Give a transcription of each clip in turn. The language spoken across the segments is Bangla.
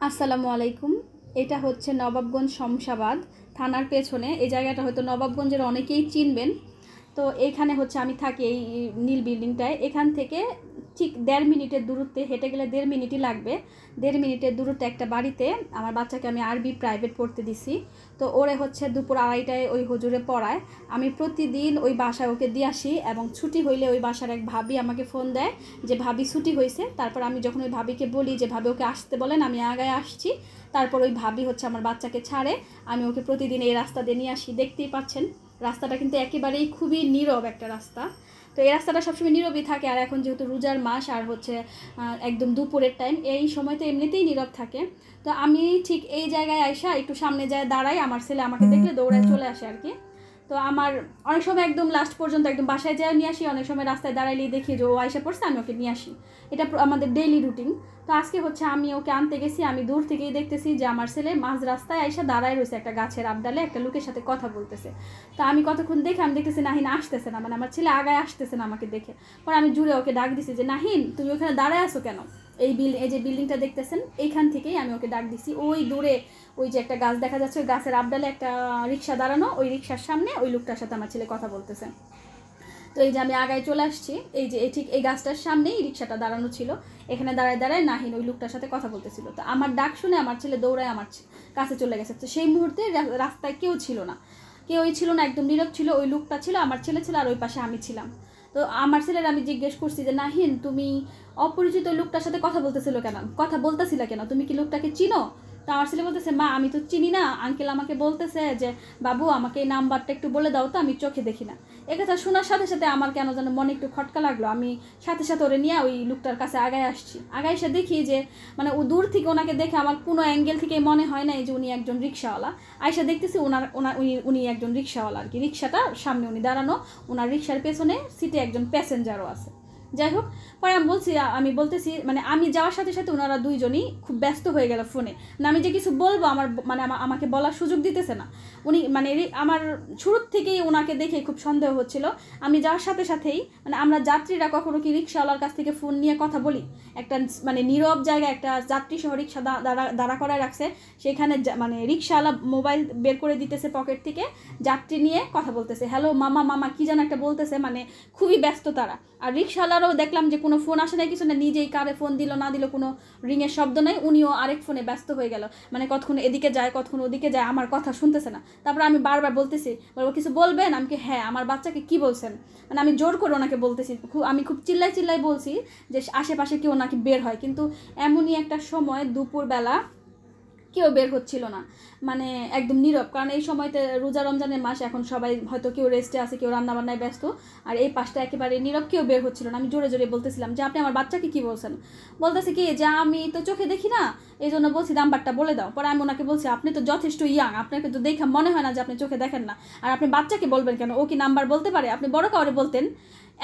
আসসালামু আলাইকুম। এটা হচ্ছে নবাবগঞ্জ শমশাবাদ থানার পেছনে। এই জায়গাটা হয়তো নবাবগঞ্জের অনেকেই চিনবেন। তো এখানে হচ্ছে আমি থাকি এই নীল বিল্ডিংটায়। এখান থেকে ঠিক 1.5 মিনিটের দূরত্বে, হেঁটে গেলে 1.5 মিনিটই লাগবে। 1.5 মিনিটের দূরত্বে একটা বাড়িতে আমার বাচ্চাকে আমি আরবি প্রাইভেট পড়তে দিছি। তো ওরে হচ্ছে দুপুর 2:30টায় ওই হুজুরে পড়ায়। আমি প্রতিদিন ওই বাসায় ওকে দিয়ে আসি, এবং ছুটি হইলে ওই বাসার এক ভাবি আমাকে ফোন দেয় যে ভাবি ছুটি হয়েছে। তারপর আমি যখন ওই ভাবিকে বলি যে ভাবি ওকে আসতে বলেন, আমি আগায় আসছি, তারপর ওই ভাবি হচ্ছে আমার বাচ্চাকে ছাড়ে। আমি ওকে প্রতিদিন এই রাস্তা দিয়ে নিয়ে আসি। দেখতেই পাচ্ছেন রাস্তাটা কিন্তু একেবারেই খুবই নীরব একটা রাস্তা। তো এই রাস্তাটা সবসময় নীরবই থাকে। আর এখন যেহেতু রোজার মাস আর হচ্ছে একদম দুপুরের টাইম, এই সময় তো এমনিতেই নীরব থাকে। তো আমি ঠিক এই জায়গায় আইসা একটু সামনে যায় দাঁড়াই, আমার ছেলে আমাকে দেখলে দৌড়ায় চলে আসে আর কি। তো আমার অনেক সময় একদম লাস্ট পর্যন্ত একদম বাসায় যায় নিয়ে আসি, অনেক সময় রাস্তায় দাঁড়াইলেই দেখি যে ও আইসা পড়ছে, আমি ওকে নিয়ে আসি। এটা আমাদের ডেইলি রুটিন। তো আজকে হচ্ছে আমি ওকে আনতে গেছি, আমি দূর থেকেই দেখতেছি যে আমার ছেলে মাঝ রাস্তায় আইসা দাঁড়ায় রয়েছে একটা গাছের আবডালে, একটা লোকের সাথে কথা বলতেছে। তো আমি কতক্ষণ দেখে আমি দেখতেছি নাহিন আসতেছে না, মানে আমার ছেলে আগায় আসতেছে না আমাকে দেখে। পরে আমি জুড়ে ওকে ডাক দিছি যে নাহিন তুমি ওখানে দাঁড়ায় আসো কেন। এই যে বিল্ডিংটা দেখতেছেন এইখান থেকেই আমি ওকে ডাক দিছি। ওই দূরে ওই যে একটা গাছ দেখা যাচ্ছে, ওই গাছের আবডালে একটা রিক্সা দাঁড়ানো, ওই রিক্সার সামনে ওই লোকটার সাথে আমার ছেলে কথা বলতেছে। তো এই যে আমি আগায় চলে আসছি, এই যে ঠিক এই গাছটার সামনেই রিক্সাটা দাঁড়ানো ছিল। এখানে দাঁড়ায় দাঁড়ায় নাহিন ওই লোকটার সাথে কথা বলতেছিল। তো আমার ডাক শুনে আমার ছেলে দৌড়ায় আমার কাছে চলে গেছে। তো সেই মুহূর্তে রাস্তায় কেউই ছিল না, একদম নীরব ছিল। ওই লোকটা ছিল, আমার ছেলে ছিল, আর ওই পাশে আমি ছিলাম। তো আমার ছেলের আমি জিজ্ঞেস করছি যে নাহিন তুমি অপরিচিত ওই লোকটার সাথে কথা বলতেছিল কেন, তুমি কি লোকটাকে চিনো? তো আমার ছেলে বলতেছে মা আমি তো চিনি না, আঙ্কেল আমাকে বলতেছে যে বাবু আমাকে এই নাম্বারটা একটু বলে দাও, তো আমি চোখে দেখি না। একথা শোনার সাথে সাথে আমার কেন যেন মনে একটু খটকা লাগলো। আমি সাথে সাথে ওরে নিয়ে ওই লোকটার কাছে আগায় আসছি। আগায় এসে দেখি যে মানে ও দূর থেকে ওনাকে দেখে আমার কোনো অ্যাঙ্গেল থেকে মনে হয় না যে উনি একজন রিক্সাওয়ালা। আইসা দেখতেছি উনি একজন রিক্সাওয়ালা আর কি। রিক্সাটার সামনে উনি দাঁড়ানো, ওনার রিক্সার পেছনে সিটে একজন প্যাসেঞ্জারও আছে। যাই হোক, পরে আমি বলতেছি মানে আমি যাওয়ার সাথে সাথে ওনারা দুইজনই খুব ব্যস্ত হয়ে গেল ফোনে। না আমি যে কিছু বলবো আমার মানে আমাকে বলার সুযোগ দিতেছে না। উনি মানে আমার শুরুর থেকেই ওনাকে দেখে খুব সন্দেহ হচ্ছিল। আমি যাওয়ার সাথে সাথেই মানে আমরা যাত্রীরা কখনো কি রিক্সাওয়ালার কাছ থেকে ফোন নিয়ে কথা বলি? একটা মানে নীরব জায়গায় একটা যাত্রী সহ রিক্সা দাঁড়া করায় রাখছে, সেখানে মানে রিক্সাওয়ালা মোবাইল বের করে দিতেছে পকেট থেকে, যাত্রী নিয়ে কথা বলতেছে, হ্যালো মামা মামা কী যেন একটা বলতেছে, মানে খুবই ব্যস্ত তারা। আর রিক্সাওয়ালারও দেখলাম যে কোনো ফোন আসে নাই, কিছু না, নিজেই কারে ফোন দিল না দিল কোনো রিংয়ের শব্দ নাই, উনিও আরেক ফোনে ব্যস্ত হয়ে গেল। মানে কতক্ষণ এদিকে যায় কতক্ষণ ওদিকে যায়, আমার কথা শুনতেছে না। তারপর আমি বারবার বলতেছি, বলবো কিছু বলবেন? আমি কি হ্যাঁ আমার বাচ্চাকে কি বলছেন, মানে আমি জোর করে ওনাকে বলতেছি, আমি খুব চিল্লাই বলছি যে আশেপাশে কেউ নাকি বের হয়। কিন্তু এমনই একটা সময় দুপুরবেলা কেউ বের হচ্ছিল না, মানে একদম নীরব। কারণ এই সময়তে রোজা রমজানের মাস, এখন সবাই হয়তো কেউ রেস্টে আছে, কেউ রান্নাবান্নায় ব্যস্ত, আর এই পাশটা একেবারে নীরব, কেউ বের হচ্ছিল না। আমি জোরে জোরে বলতেছিলাম যে আপনি আমার বাচ্চাকে কি বলছেন? বলতেছে কি যে আমি তো চোখে দেখি না, এই জন্য বলছি নাম্বারটা বলে দাও। পরে আমি ওনাকে বলছি আপনি তো যথেষ্ট ইয়াং, আপনাকে তো দেখা মনে হয় না যে আপনি চোখে দেখেন না, আর আপনি বাচ্চাকে বলবেন কেন? ও কি নাম্বার বলতে পারে? আপনি বড় কাউরে বলতেন।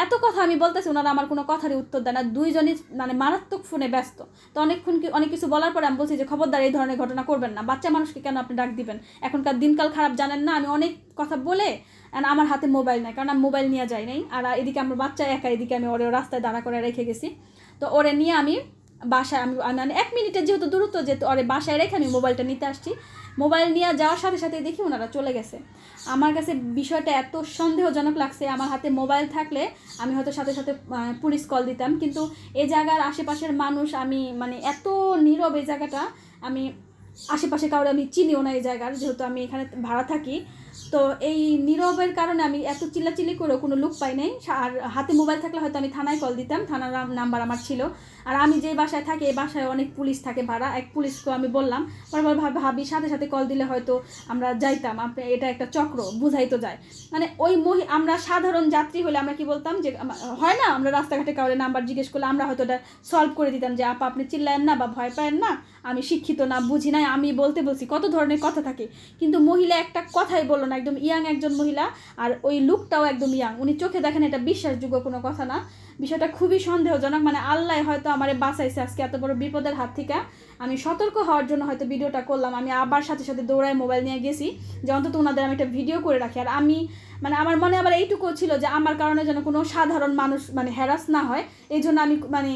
এত কথা আমি বলতেছি, ওনারা আমার কোনো কথারই উত্তর দেয় না, দুইজনই মানে মারাত্মক ফোনে ব্যস্ত। তো অনেক কিছু বলার পরে আমি বলছি যে খবরদার এই ধরনের ঘটনা করবেন না, বাচ্চা মানুষকে কেন আপনি ডাক দিবেন, এখনকার দিনকাল খারাপ জানেন না। আমি অনেক কথা বলে আমার হাতে মোবাইল নেই, কারণ আমি মোবাইল নিয়ে যাই নাই, আর এদিকে আমার বাচ্চা একা, এদিকে আমি ওরে রাস্তায় দাঁড়া করে রেখে গেছি। তো ওরে নিয়ে আমি বাসায়, আমি মানে 1 মিনিটের যেহেতু দূরত্ব, যেহেতু ওরে বাসায় রেখে আমি মোবাইলটা নিতে আসছি। মোবাইল নিয়ে যাওয়ার সাথে সাথে দেখি ওনারা চলে গেছে। আমার কাছে বিষয়টা এত সন্দেহজনক লাগছে, আমার হাতে মোবাইল থাকলে আমি হয়তো সাথে সাথে পুলিশ কল দিতাম, কিন্তু এই জায়গার আশেপাশের মানুষ, আমি মানে এত নীরব এই জায়গাটা, আমি আশেপাশে কাউরে আমি চিনিও না এই জায়গার, যেহেতু আমি এখানে ভাড়া থাকি। তো এই নীরবের কারণে আমি এত চিল্লাচিল্লি করেও কোনো লুক পাই নাই। আর হাতে মোবাইল থাকলে হয়তো আমি থানায় কল দিতাম, থানার নাম্বার আমার ছিল। আর আমি যে বাসায় থাকি এই বাসায় অনেক পুলিশ থাকে ভাড়া, এক পুলিশকে আমি বললাম, পরে ভাবি সাথে সাথে কল দিলে হয়তো আমরা যাইতাম, আপনি এটা একটা চক্র বুঝাই তো যায়। মানে ওই আমরা সাধারণ যাত্রী হলে আমরা কি বলতাম যে হয় না, আমরা রাস্তাঘাটে কাউরে নাম্বার জিজ্ঞেস করলে আমরা হয়তো এটা সলভ করে দিতাম যে আপা আপনি চিল্লায়েন না বা ভয় পায়েন না, আমি শিক্ষিত না, বুঝি নাই, আমি বলছি, কত ধরনের কথা থাকে। কিন্তু মহিলা একটা কথাই বললো না, একদম ইয়াং একজন মহিলা, আর ওই লুকটাও একদম ইয়াং, উনি চোখে দেখেন, এটা বিশ্বাসযোগ্য কোনো কথা না। বিষয়টা খুবই সন্দেহজনক, মানে আল্লাহ হয়তো আমারে বাঁচাইছে আজকে এত বড় বিপদের হাত থেকে। আমি সতর্ক হওয়ার জন্য হয়তো ভিডিওটা করলাম। আমি আবার সাথে সাথে দৌড়ায় মোবাইল নিয়ে গেছি যে অন্তত ওনাদের আমি একটা ভিডিও করে রাখি। আর আমি মানে আমার মনে আবার এইটুকুও ছিল যে আমার কারণে যেন কোনো সাধারণ মানুষ মানে হ্যারাস না হয়, এই জন্য আমি মানে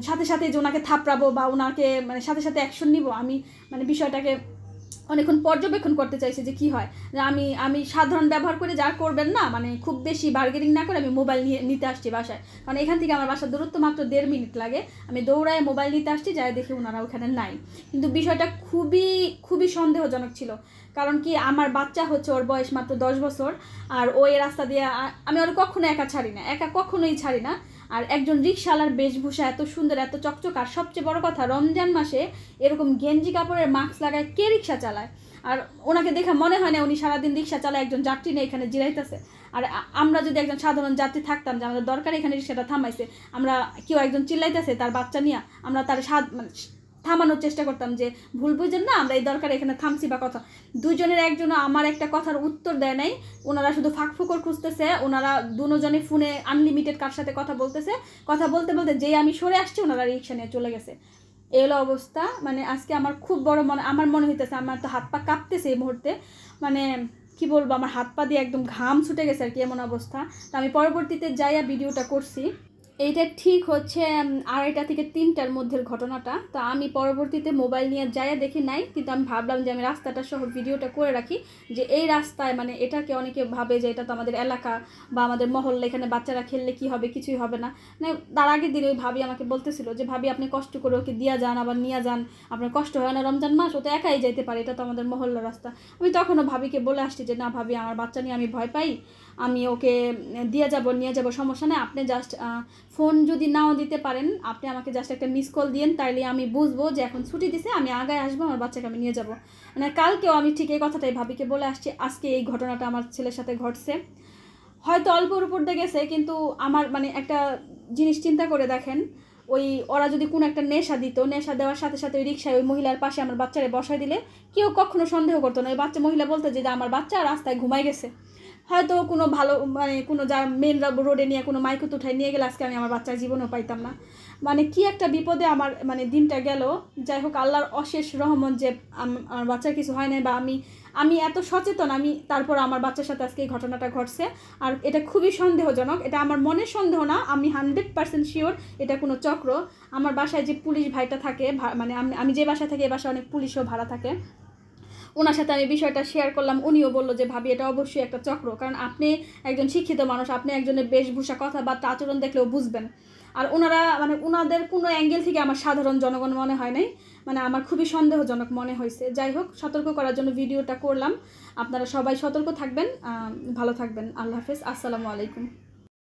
সাথে সাথে যে ওনাকে থাপড়াবো বা ওনাকে মানে সাথে সাথে অ্যাকশন নিব, আমি মানে বিষয়টাকে অনেকক্ষণ পর্যবেক্ষণ করতে চাইছি যে কী হয়। আমি সাধারণ ব্যবহার করে যা করবেন না, মানে খুব বেশি বার্গেনিং না করে আমি মোবাইল নিতে আসছি বাসায়, কারণ এখান থেকে আমার বাসার দূরত্ব মাত্র 1.5 মিনিট লাগে। আমি দৌড়ায় মোবাইল নিতে আসছি, যাই দেখি ওনারা ওখানে নাই। কিন্তু বিষয়টা খুবই খুবই সন্দেহজনক ছিল, কারণ কি আমার বাচ্চা হচ্ছে, ওর বয়স মাত্র 10 বছর, আর ওই রাস্তা দিয়ে আমি ওর কখনো একা ছাড়ি না, একা কখনোই ছাড়ি না। আর একজন রিকশাওয়ালার বেশভূষা এত সুন্দর, এত চকচক, আর সবচেয়ে বড় কথা রমজান মাসে এরকম গেঞ্জি কাপড়ের মাস্ক লাগায় কে রিকশা চালায়? আর ওনাকে দেখে মনে হয় না উনি সারাদিন রিকশা চালায়, একজন যাত্রী নিয়ে এখানে জিরাইতেছে। আর আমরা যদি একজন সাধারণ যাত্রী থাকতাম যে আমাদের দরকার এখানে রিকশাটা থামাইছে, আমরা কেউ একজন চিল্লাইতেছে তার বাচ্চা নিয়ে, আমরা তার থামানোর চেষ্টা করতাম যে ভুল বুঝেন না, আমরা এই দরকারে এখানে থামছি বা কথা। দুজনের একজনও আমার একটা কথার উত্তর দেয় নাই, ওনারা শুধু ফাঁকফোকর খুঁজতেছে। ওনারা দুজনে ফোনে আনলিমিটেড কার সাথে কথা বলতেছে, কথা বলতে বলতে যেই আমি সরে আসছি ওনারা রিকশা নিয়ে চলে গেছে। এই হলো অবস্থা। মানে আজকে আমার খুব বড় আমার মনে হইতেছে, আমার তো হাত পা কাঁপতেছে এই মুহূর্তে, মানে কি বলবো, আমার হাত পা দিয়ে একদম ঘাম ছুটে গেছে আর কি, এমন অবস্থা। তো আমি পরবর্তীতে যাইয়া ভিডিওটা করছি। এইটা ঠিক হচ্ছে 2:30 থেকে 3টার মধ্যের ঘটনাটা। তো আমি পরবর্তীতে মোবাইল নিয়ে যাইয়া দেখি নাই, কিন্তু আমি ভাবলাম যে আমি রাস্তাটা সহ ভিডিওটা করে রাখি, যে এই রাস্তায় মানে এটাকে অনেকে ভাবে যে এটা তো আমাদের এলাকা বা আমাদের মহল্লা, এখানে বাচ্চারা খেললে কি হবে, কিছুই হবে না। মানে তার আগের দিন ওই ভাবি আমাকে বলতেছিল যে ভাবি আপনি কষ্ট করে ওকে দিয়া যান, আবার নিয়ে যান, আপনার কষ্ট হয় না, রমজান মাস, ও তো একাই যাইতে পারে, এটা তো আমাদের মহল্লার রাস্তা। আমি তখনও ভাবিকে বলে আসছি যে না ভাবি, আমার বাচ্চা নিয়ে আমি ভয় পাই, আমি ওকে নিয়ে যাব, সমস্যা নেই, আপনি জাস্ট ফোন যদি নাও দিতে পারেন, আপনি আমাকে জাস্ট একটা মিস কল দিয়েন, তাইলে আমি বুঝবো যে এখন ছুটি দিছে, আমি আগায় আসবো, আমার বাচ্চাকে আমি নিয়ে যাব। মানে কালকেও আমি ঠিক এই কথাটাই ভাবিকে বলে আসছি, আজকে এই ঘটনাটা আমার ছেলের সাথে ঘটছে। হয়তো অল্পর উপর দিয়ে গেছে, কিন্তু আমার মানে একটা জিনিস চিন্তা করে দেখেন, ওরা যদি কোনো একটা নেশা দিত, নেশা দেওয়ার সাথে সাথে ওই রিক্সায় ওই মহিলার পাশে আমার বাচ্চারে বসায় দিলে কেউ কখনো সন্দেহ করতো না। ওই মহিলা বলতো যে আমার বাচ্চা রাস্তায় ঘুমাই গেছে, হয়তো কোনো ভালো মানে কোনো যা মেন রোডে নিয়ে কোনো মাইকুত উঠায় নিয়ে গেলে আজকে আমি আমার বাচ্চার জীবনও পাইতাম না। মানে কি একটা বিপদে আমার মানে দিনটা গেল। যাই হোক, আল্লাহর অশেষ রহমত যে আমার বাচ্চার কিছু হয় না, বা আমি এত সচেতন, আমি তারপর আমার বাচ্চার সাথে আজকে এই ঘটনাটা ঘটছে। আর এটা খুবই সন্দেহজনক, এটা আমার মনের সন্দেহ না, আমি 100% শিওর এটা কোনো চক্র। আমার বাসায় যে পুলিশ ভাইটা থাকে, মানে আমি যে বাসায় থাকি, এই বাসায় অনেক পুলিশও ভাড়া থাকে, ওনার সাথে আমি বিষয়টা শেয়ার করলাম। উনিও বললো যে ভাবি এটা অবশ্যই একটা চক্র, কারণ আপনি একজন শিক্ষিত মানুষ, আপনি একজনের বেশভূষা, কথাবার্তা, আচরণ দেখলেও বুঝবেন। আর ওনারা মানে ওনাদের কোনো অ্যাঙ্গেল থেকে আমার সাধারণ জনগণ মনে হয় নাই, মানে আমার খুবই সন্দেহজনক মনে হয়েছে। যাই হোক, সতর্ক করার জন্য ভিডিওটা করলাম। আপনারা সবাই সতর্ক থাকবেন, ভালো থাকবেন। আল্লাহ হাফেজ, আসসালামু আলাইকুম।